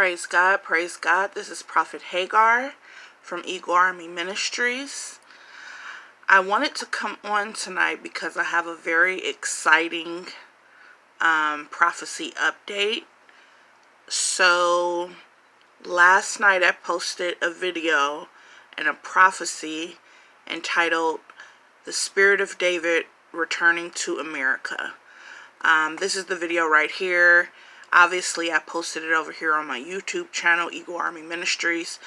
Praise God, praise God. This is Prophet Hagar from Eagle Army Ministries. I wanted to come on tonight because I have a very exciting prophecy update. So last night I posted a video and a prophecy entitled The Spirit of David Returning to America. This is the video right here. Obviously, I posted it over here on my YouTube channel, Eagle Army Ministries,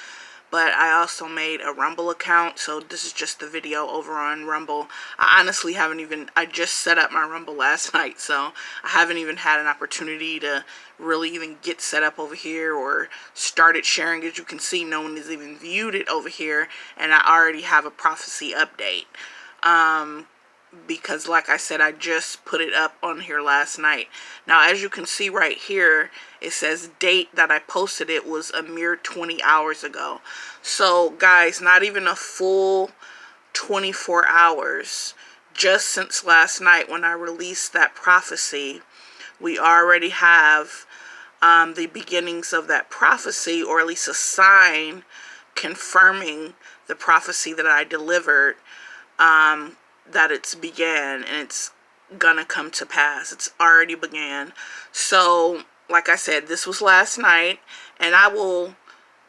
but I also made a Rumble account, so this is just the video over on Rumble. I honestly I just set up my Rumble last night, so I haven't even had an opportunity to really even get set up over here or started sharing. As you can see, no one has even viewed it over here, and I already have a prophecy update. Because like I said, I just put it up on here last night. Now, as you can see right here, it says date that I posted it was a mere 20 hours ago. So guys, not even a full 24 hours. Just since last night when I released that prophecy, we already have the beginnings of that prophecy, or at least a sign confirming the prophecy that I delivered, that it's began and it's gonna come to pass. It's already began. So like I said, this was last night, and I will,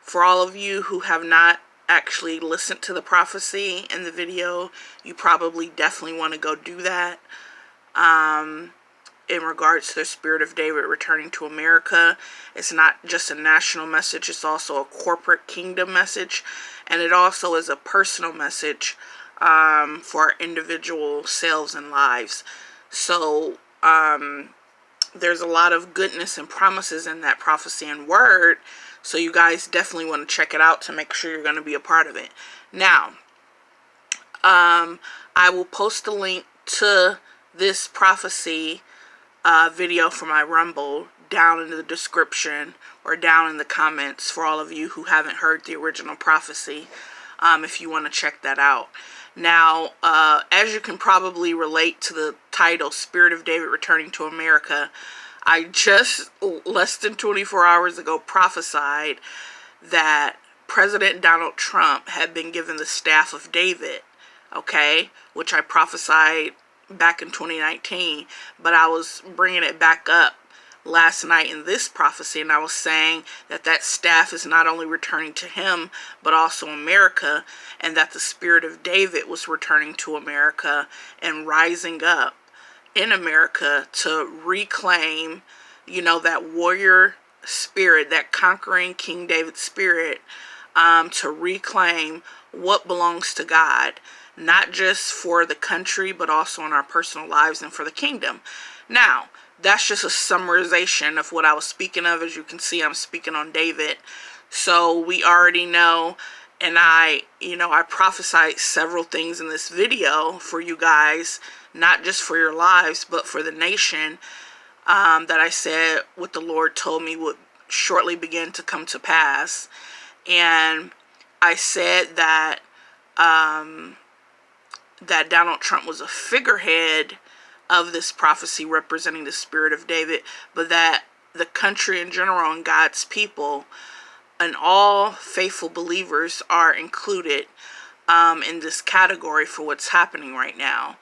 for all of you who have not actually listened to the prophecy in the video, you probably definitely want to go do that. In regards to the Spirit of David returning to America, it's not just a national message, it's also a corporate kingdom message, and it also is a personal message for our individual selves and lives. So there's a lot of goodness and promises in that prophecy and word, so you guys definitely want to check it out to make sure you're going to be a part of it. Now, I will post a link to this prophecy video for my Rumble down in the description or down in the comments for all of you who haven't heard the original prophecy, if you want to check that out. Now, as you can probably relate to the title, Spirit of David Returning to America, I just less than 24 hours ago prophesied that President Donald Trump had been given the staff of David, okay, which I prophesied back in 2019, but I was bringing it back up last night in this prophecy, and I was saying that that staff is not only returning to him but also America, and that the Spirit of David was returning to America and rising up in America to reclaim, you know, that warrior spirit, that conquering King David spirit, to reclaim what belongs to God, not just for the country but also in our personal lives and for the kingdom. Now, that's just a summarization of what I was speaking of. As you can see, I'm speaking on David. So we already know, and I prophesied several things in this video for you guys, not just for your lives, but for the nation, that I said what the Lord told me would shortly begin to come to pass. And I said that, that Donald Trump was a figurehead of this prophecy representing the Spirit of David, but that the country in general and God's people and all faithful believers are included in this category for what's happening right now.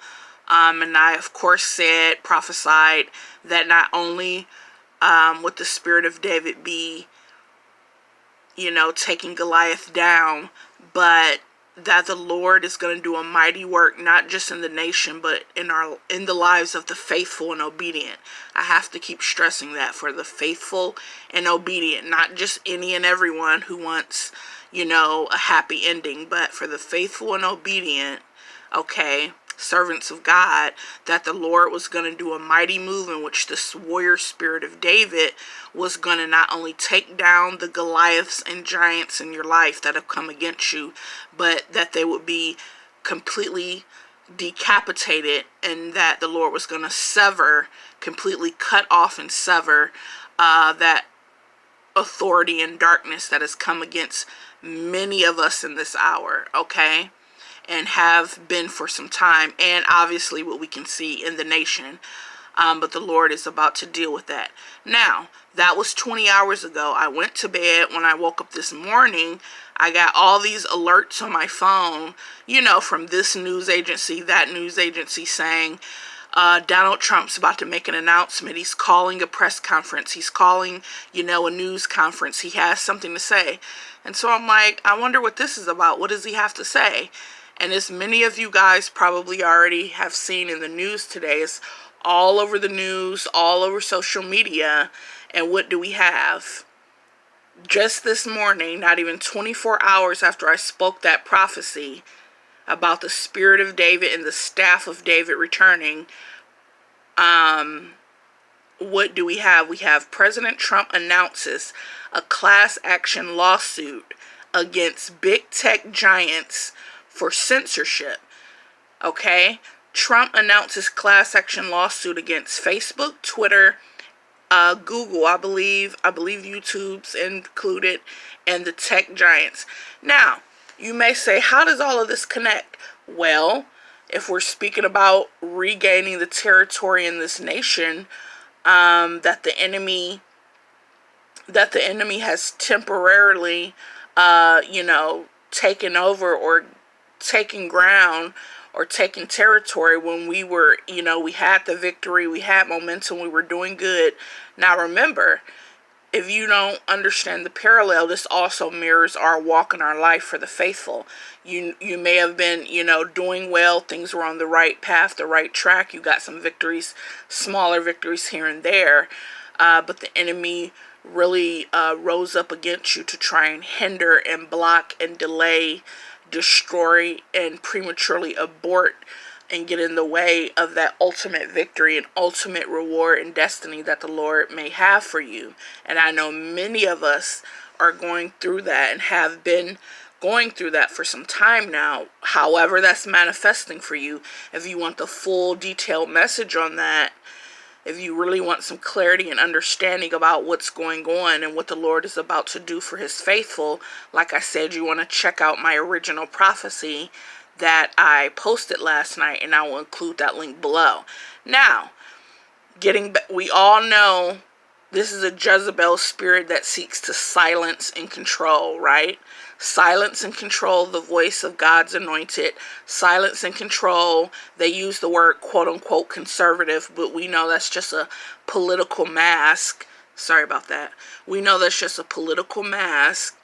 And I, of course, prophesied that not only would the Spirit of David be, you know, taking Goliath down, but that the Lord is going to do a mighty work, not just in the nation, but in the lives of the faithful and obedient. I have to keep stressing that, for the faithful and obedient, not just any and everyone who wants, you know, a happy ending, but for the faithful and obedient, okay, servants of God, that the Lord was going to do a mighty move in which this warrior spirit of David was going to not only take down the Goliaths and giants in your life that have come against you, but that they would be completely decapitated, and that the Lord was going to completely cut off and sever that authority and darkness that has come against many of us in this hour, okay? And have been for some time, and obviously what we can see in the nation. but the Lord is about to deal with that. Now, that was 20 hours ago. I went to bed. When I woke up this morning, I got all these alerts on my phone, from this news agency, that news agency, saying Donald Trump's about to make an announcement. He's calling a press conference. He's calling, a news conference. He has something to say. And so I'm like, I wonder what this is about. What does he have to say? And as many of you guys probably already have seen in the news today, it's all over the news, all over social media. And what do we have? Just this morning, not even 24 hours after I spoke that prophecy about the spirit of David and the staff of David returning, what do we have? We have President Trump announces a class action lawsuit against big tech giants for censorship. Okay? Trump announces class action lawsuit against Facebook, Twitter, Google, I believe YouTube's included, and the tech giants. Now, you may say, how does all of this connect? Well, if we're speaking about regaining the territory in this nation, that the enemy has temporarily, taken over or taken ground or taking territory when we were, we had the victory, we had momentum, we were doing good. Now remember, if you don't understand the parallel, this also mirrors our walk in our life for the faithful. You may have been, doing well. Things were on the right path, the right track. You got some victories, smaller victories here and there. But the enemy really rose up against you to try and hinder and block and delay, destroy, and prematurely abort and get in the way of that ultimate victory and ultimate reward and destiny that the Lord may have for you. And I know many of us are going through that and have been going through that for some time now. However that's manifesting for you, if you want the full detailed message on that, if you really want some clarity and understanding about what's going on and what the Lord is about to do for his faithful, like I said, you want to check out my original prophecy that I posted last night, and I will include that link below. Now, we all know this is a Jezebel spirit that seeks to silence and control, right? Silence and control the voice of God's anointed. Silence and control. They use the word quote unquote conservative, but we know that's just a political mask. Sorry about that. We know that's just a political mask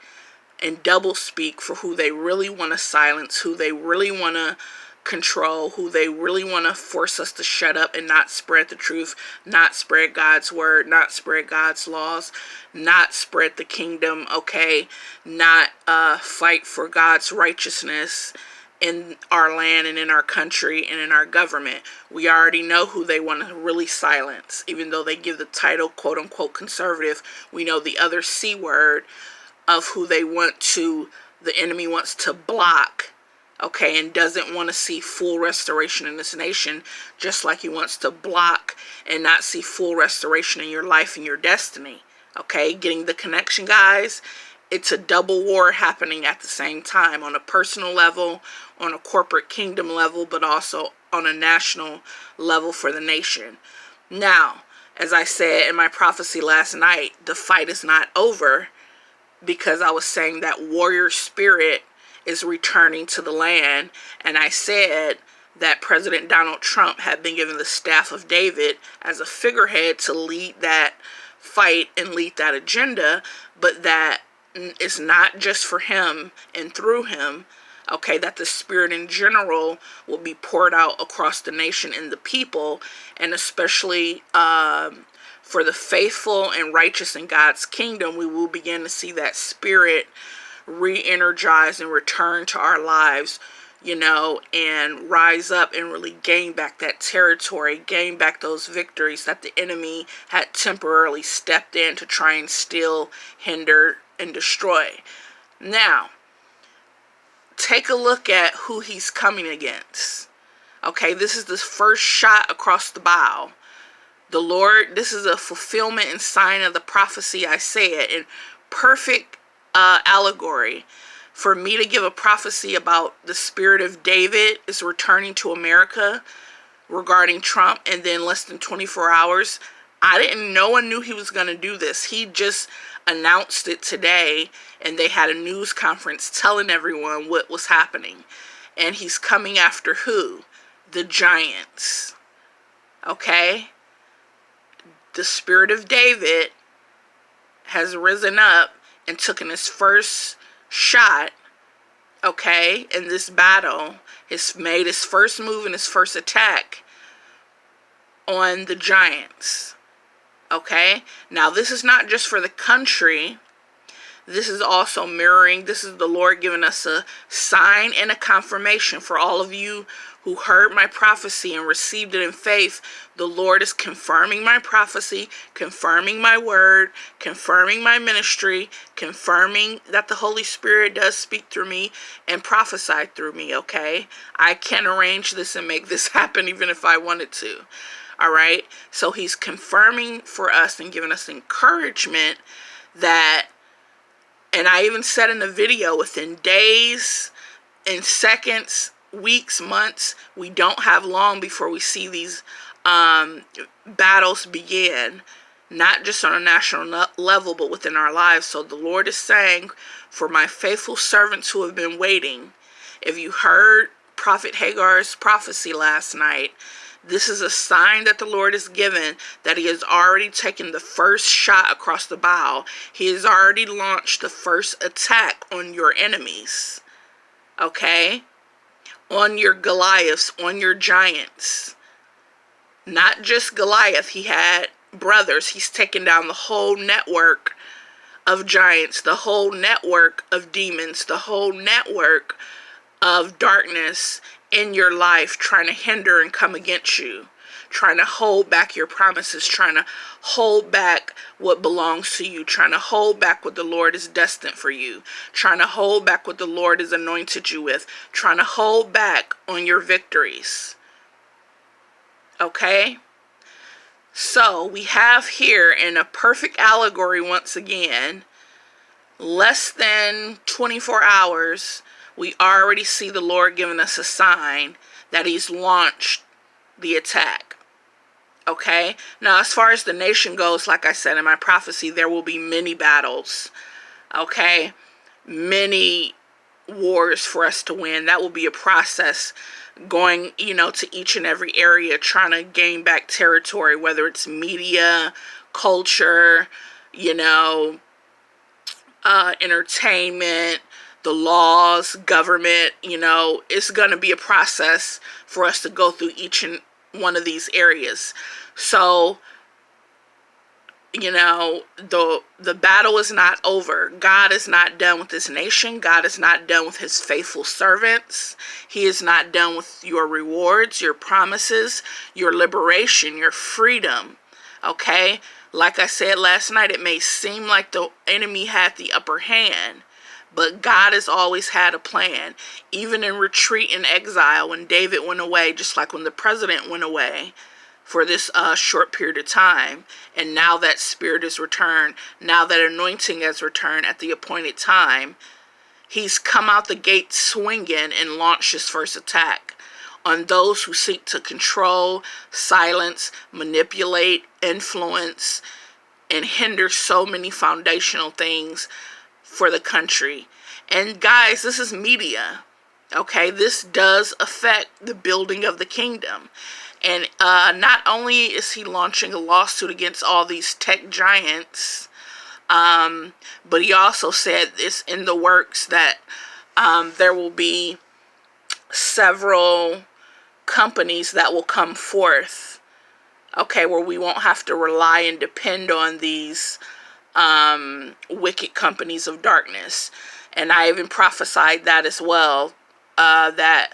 and double speak for who they really want to silence, who they really want to control, who they really want to force us to shut up and not spread the truth, not spread God's word, not spread God's laws, not spread the kingdom, okay, not fight for God's righteousness in our land and in our country and in our government. We already know who they want to really silence. Even though they give the title quote unquote conservative, we know the other C word of who they the enemy wants to block, okay, and doesn't want to see full restoration in this nation, just like he wants to block and not see full restoration in your life and your destiny, okay? Getting the connection, guys? It's a double war happening at the same time, on a personal level, on a corporate kingdom level, but also on a national level for the nation. Now, as I said in my prophecy last night, the fight is not over, because I was saying that warrior spirit is returning to the land. And I said that President Donald Trump had been given the staff of David as a figurehead to lead that fight and lead that agenda, but that it's not just for him and through him, okay, that the spirit in general will be poured out across the nation and the people, and especially for the faithful and righteous in God's kingdom, we will begin to see that spirit re-energize and return to our lives, and rise up and really gain back that territory, gain back those victories that the enemy had temporarily stepped in to try and steal, hinder, and destroy. Now, take a look at who he's coming against. Okay, this is the first shot across the bow. The Lord, this is a fulfillment and sign of the prophecy I said, in perfect allegory. For me to give a prophecy about the spirit of David is returning to America, regarding Trump, and then less than 24 hours, no one knew he was going to do this. He just announced it today, and they had a news conference telling everyone what was happening. And he's coming after who? The giants. Okay? The Spirit of David has risen up and taken his first shot, okay, in this battle. He's made his first move and his first attack on the giants. Okay? Now, this is not just for the country. This is also mirroring. This is the Lord giving us a sign and a confirmation for all of you who heard my prophecy and received it in faith. The Lord is confirming my prophecy, confirming my word, confirming my ministry, confirming that the Holy Spirit does speak through me and prophesy through me, okay? I can arrange this and make this happen even if I wanted to. All right? So he's confirming for us and giving us encouragement that, and I even said in the video, within days and seconds, weeks, months, we don't have long before we see these battles begin, not just on a national level, but within our lives. So the Lord is saying, for my faithful servants who have been waiting, if you heard Prophet Hagar's prophecy last night, this is a sign that the Lord has given that he has already taken the first shot across the bow. He has already launched the first attack on your enemies. Okay? On your Goliaths, on your giants. Not just Goliath. He had brothers. He's taken down the whole network of giants, the whole network of demons, the whole network of darkness in your life, trying to hinder and come against you, trying to hold back your promises, trying to hold back what belongs to you, trying to hold back what the Lord is destined for you, trying to hold back what the Lord has anointed you with, trying to hold back on your victories. Okay? So we have here in a perfect allegory once again, less than 24 hours, we already see the Lord giving us a sign that he's launched the attack. Okay? Now, as far as the nation goes, like I said in my prophecy, there will be many battles. Okay? Many wars for us to win. That will be a process going, to each and every area, trying to gain back territory, whether it's media, culture, entertainment, the laws, government, it's going to be a process for us to go through each and one of these areas. So, the battle is not over. God is not done with this nation. God is not done with his faithful servants. He is not done with your rewards, your promises, your liberation, your freedom. Okay? Like I said last night, it may seem like the enemy had the upper hand, but God has always had a plan. Even in retreat and exile, when David went away, just like when the president went away for this short period of time, and now that spirit is returned, now that anointing has returned at the appointed time, he's come out the gate swinging and launched his first attack on those who seek to control, silence, manipulate, influence, and hinder so many foundational things for the country. And guys, this is media. Okay, this does affect the building of the kingdom. And not only is he launching a lawsuit against all these tech giants, but he also said it's in the works that there will be several companies that will come forth, okay, where we won't have to rely and depend on these wicked companies of darkness. And I even prophesied that as well, that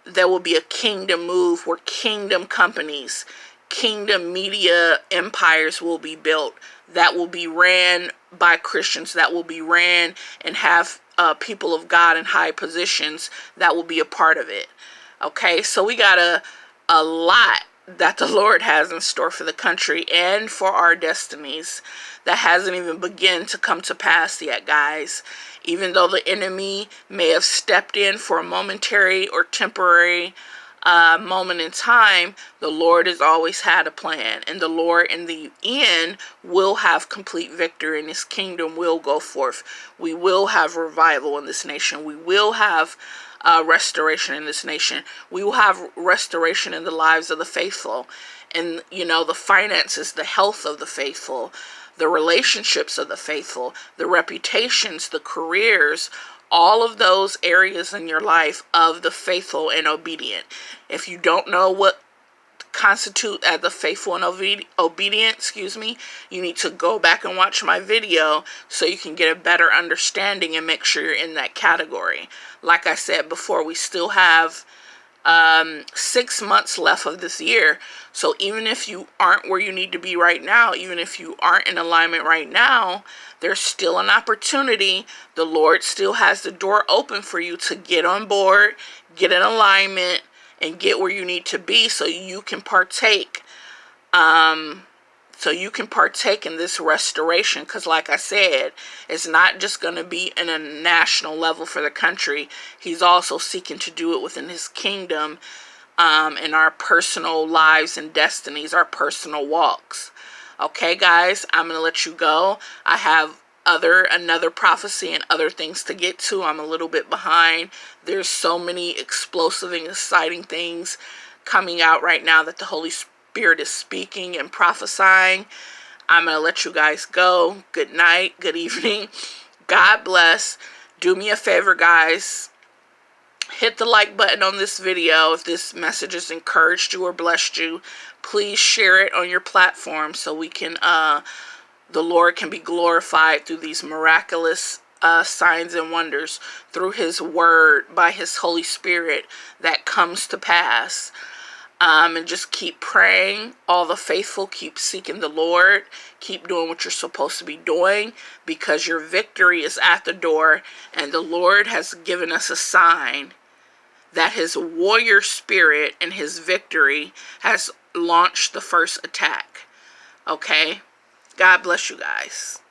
there will be a kingdom move where kingdom companies, kingdom media empires will be built that will be ran by Christians, that will be ran and have people of God in high positions that will be a part of it. Okay, so we got a lot that the Lord has in store for the country and for our destinies that hasn't even begun to come to pass yet, guys. Even though the enemy may have stepped in for a momentary or temporary moment in time, the Lord has always had a plan, and the Lord in the end will have complete victory, and his kingdom will go forth. We will have revival in this nation. We will have restoration in this nation. We will have restoration in the lives of the faithful, and the finances, the health of the faithful, the relationships of the faithful, the reputations, the careers, all of those areas in your life of the faithful and obedient. If you don't know what constitute as the faithful and obedient, you need to go back and watch my video so you can get a better understanding and make sure you're in that category. Like I said before, we still have 6 months left of this year. So even if you aren't where you need to be right now, even if you aren't in alignment right now, there's still an opportunity. The Lord still has the door open for you to get on board, get in alignment, and get where you need to be so you can partake. In this restoration, because like I said, it's not just going to be in a national level for the country. He's also seeking to do it within his kingdom, in our personal lives and destinies, our personal walks. Okay, guys, I'm going to let you go. I have another prophecy and other things to get to. I'm a little bit behind. There's so many explosive and exciting things coming out right now that the Holy Spirit is speaking and prophesying. I'm going to let you guys go. Good night. Good evening. God bless. Do me a favor, guys. Hit the like button on this video if this message has encouraged you or blessed you. Please share it on your platform so we can, the Lord can be glorified through these miraculous signs and wonders, through his word, by his Holy Spirit that comes to pass. And just keep praying. All the faithful, keep seeking the Lord. Keep doing what you're supposed to be doing, because your victory is at the door, and the Lord has given us a sign that his warrior spirit and his victory has launched the first attack. Okay? God bless you guys.